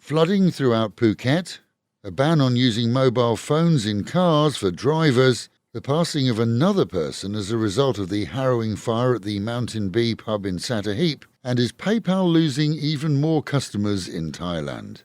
Flooding throughout Phuket, a ban on using mobile phones in cars for drivers, the passing of another person as a result of the harrowing fire at the Mountain Bee pub in Sattahip, and is PayPal losing even more customers in Thailand.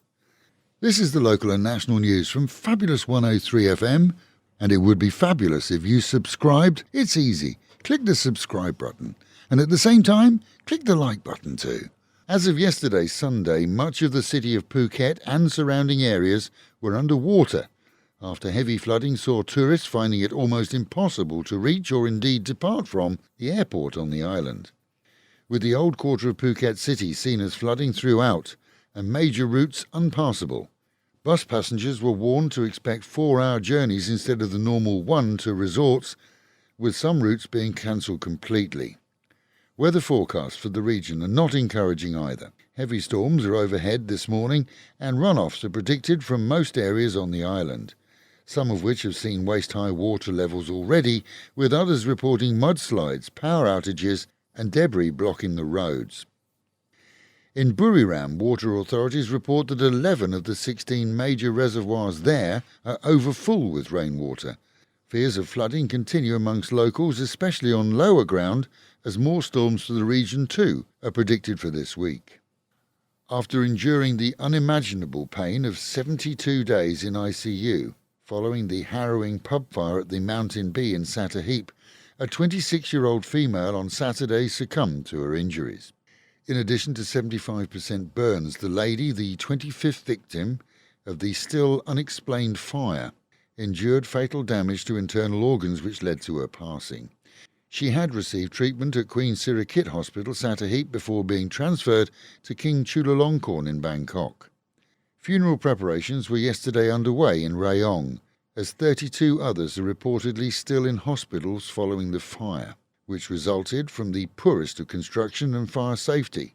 This is the local and national news from Fabulous 103 FM, and it would be fabulous if you subscribed. It's easy. Click the subscribe button, and at the same time, click the like button too. As of yesterday, Sunday, much of the city of Phuket and surrounding areas were under water after heavy flooding saw tourists finding it almost impossible to reach or indeed depart from the airport on the island. With the old quarter of Phuket city seen as flooding throughout and major routes unpassable, bus passengers were warned to expect 4-hour journeys instead of the normal one to resorts, with some routes being cancelled completely. Weather forecasts for the region are not encouraging either. Heavy storms are overhead this morning and runoffs are predicted from most areas on the island, some of which have seen waist-high water levels already, with others reporting mudslides, power outages and debris blocking the roads. In Buriram, water authorities report that 11 of the 16 major reservoirs there are overfull with rainwater. Fears of flooding continue amongst locals, especially on lower ground, as more storms for the region too are predicted for this week. After enduring the unimaginable pain of 72 days in ICU, following the harrowing pub fire at the Mountain Bee in Sattahip, a 26-year-old female on Saturday succumbed to her injuries. In addition to 75% burns, the lady, the 25th victim of the still unexplained fire, endured fatal damage to internal organs which led to her passing. She had received treatment at Queen Sirikit Hospital, Sattahip, before being transferred to King Chulalongkorn in Bangkok. Funeral preparations were yesterday underway in Rayong, as 32 others are reportedly still in hospitals following the fire, which resulted from the poorest of construction and fire safety.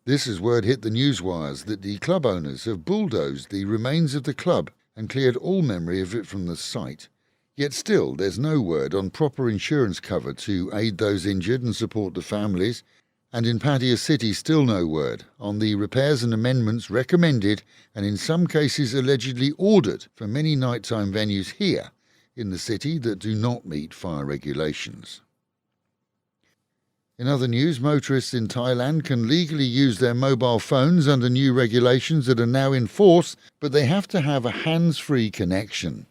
This as word hit the newswires that the club owners have bulldozed the remains of the club and cleared all memory of it from the site. Yet still, there's no word on proper insurance cover to aid those injured and support the families, and in Pattaya City still no word on the repairs and amendments recommended and in some cases allegedly ordered for many nighttime venues here in the city that do not meet fire regulations. In other news, motorists in Thailand can legally use their mobile phones under new regulations that are now in force, but they have to have a hands-free connection.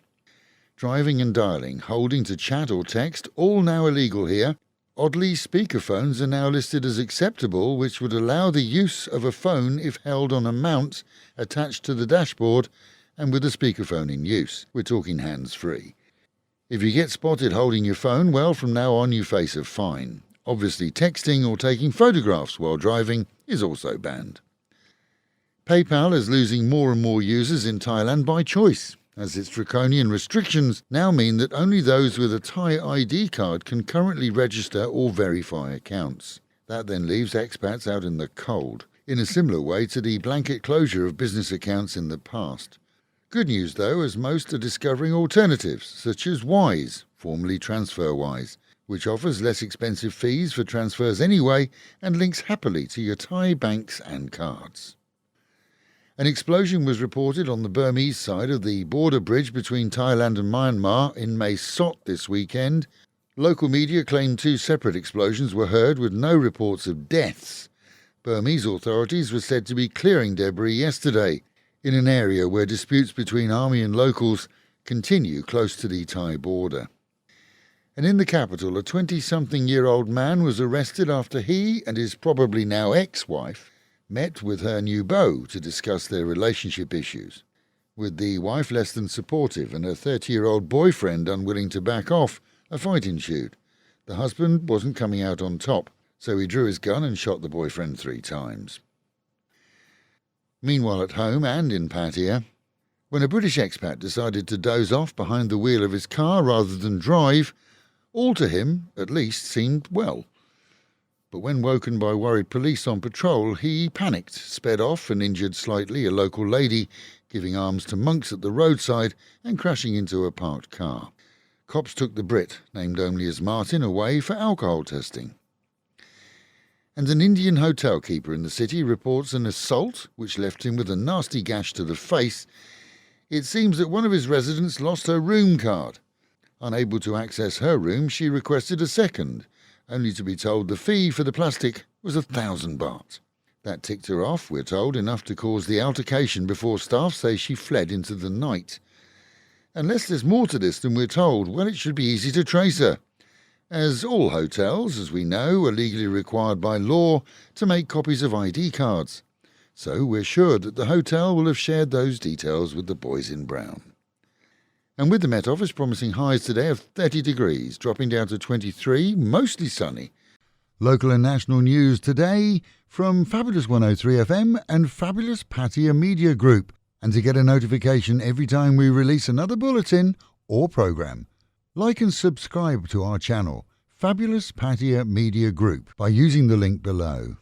Driving and dialing, holding to chat or text, all now illegal here. Oddly, speakerphones are now listed as acceptable, which would allow the use of a phone if held on a mount attached to the dashboard and with a speakerphone in use. We're talking hands-free. If you get spotted holding your phone, well, from now on you face a fine. Obviously, texting or taking photographs while driving is also banned. PayPal is losing more and more users in Thailand by choice, as its draconian restrictions now mean that only those with a Thai ID card can currently register or verify accounts. That then leaves expats out in the cold, in a similar way to the blanket closure of business accounts in the past. Good news, though, as most are discovering alternatives, such as Wise, formerly TransferWise, which offers less expensive fees for transfers anyway and links happily to your Thai banks and cards. An explosion was reported on the Burmese side of the border bridge between Thailand and Myanmar in Mae Sot this weekend. Local media claimed 2 separate explosions were heard with no reports of deaths. Burmese authorities were said to be clearing debris yesterday in an area where disputes between army and locals continue close to the Thai border. And in the capital, a 20-something-year-old man was arrested after he and his probably now ex-wife met with her new beau to discuss their relationship issues. With the wife less than supportive and her 30-year-old boyfriend unwilling to back off, a fight ensued. The husband wasn't coming out on top, so he drew his gun and shot the boyfriend 3 times. Meanwhile at home and in Pattaya, when a British expat decided to doze off behind the wheel of his car rather than drive, all to him, at least, seemed well. But when woken by worried police on patrol, he panicked, sped off and injured slightly a local lady, giving alms to monks at the roadside and crashing into a parked car. Cops took the Brit, named only as Martin, away for alcohol testing. And an Indian hotel keeper in the city reports an assault which left him with a nasty gash to the face. It seems that one of his residents lost her room card. Unable to access her room, she requested a second, only to be told the fee for the plastic was 1,000 baht. That ticked her off, we're told, enough to cause the altercation before staff say she fled into the night. Unless there's more to this than we're told, well, it should be easy to trace her, as all hotels, as we know, are legally required by law to make copies of ID cards. So we're sure that the hotel will have shared those details with the boys in brown. And with the Met Office promising highs today of 30 degrees, dropping down to 23, mostly sunny. Local and national news today from Fabulous 103 FM and Fabulous Pattaya Media Group. And to get a notification every time we release another bulletin or programme, like and subscribe to our channel, Fabulous Pattaya Media Group, by using the link below.